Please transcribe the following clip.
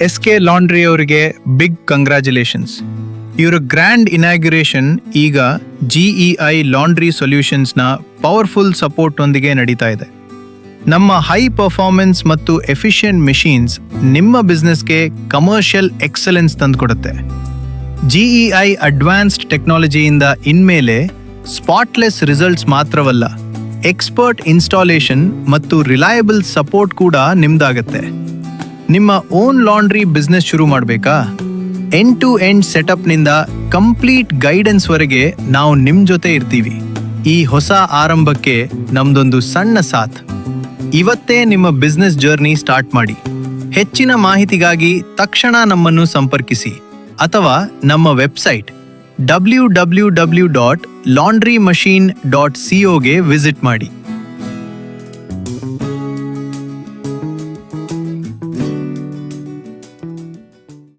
SK laundry ಅವರಿಗೆ big congratulations. ಇವರ grand ಇನಾಗ್ಯುರೇಷನ್ ಈಗ GEI ಲಾಂಡ್ರಿ ಸೊಲ್ಯೂಷನ್ಸ್ನ ಪವರ್ಫುಲ್ ಸಪೋರ್ಟ್ ಒಂದಿಗೆ ನಡೀತಾ ಇದೆ. ನಮ್ಮ ಹೈ ಪರ್ಫಾರ್ಮೆನ್ಸ್ ಮತ್ತು ಎಫಿಷಿಯಂಟ್ ಮೆಷಿನ್ಸ್ ನಿಮ್ಮ ಬಿಸ್ನೆಸ್ಗೆ ಕಮರ್ಷಿಯಲ್ ಎಕ್ಸಲೆನ್ಸ್ ತಂದುಕೊಡುತ್ತೆ. GEI ಅಡ್ವಾನ್ಸ್ಡ್ ಟೆಕ್ನಾಲಜಿಯಿಂದ ಇನ್ಮೇಲೆ ಸ್ಪಾಟ್ಲೆಸ್ ರಿಸಲ್ಟ್ಸ್ ಮಾತ್ರವಲ್ಲ, ಎಕ್ಸ್ಪರ್ಟ್ ಇನ್ಸ್ಟಾಲೇಷನ್ ಮತ್ತು ರಿಲಯಬಲ್ ಸಪೋರ್ಟ್ ಕೂಡ ನಿಮ್ದಾಗತ್ತೆ. ನಿಮ್ಮ ಓನ್ ಲಾಂಡ್ರಿ ಬಿಸ್ನೆಸ್ ಶುರು ಮಾಡಬೇಕಾ? ಎಂಡ್ ಟು ಎಂಡ್ ಸೆಟಪ್ನಿಂದ ಕಂಪ್ಲೀಟ್ ಗೈಡೆನ್ಸ್ವರೆಗೆ ನಾವು ನಿಮ್ಮ ಜೊತೆ ಇರ್ತೀವಿ. ಈ ಹೊಸ ಆರಂಭಕ್ಕೆ ನಮ್ದೊಂದು ಸಣ್ಣ ಸಾಥ್. ಇವತ್ತೇ ನಿಮ್ಮ ಬಿಸ್ನೆಸ್ ಜರ್ನಿ ಸ್ಟಾರ್ಟ್ ಮಾಡಿ. ಹೆಚ್ಚಿನ ಮಾಹಿತಿಗಾಗಿ ತಕ್ಷಣ ನಮ್ಮನ್ನು ಸಂಪರ್ಕಿಸಿ ಅಥವಾ ನಮ್ಮ ವೆಬ್ಸೈಟ್ www.laundrymachine.co ಗೆ ವಿಸಿಟ್ ಮಾಡಿ.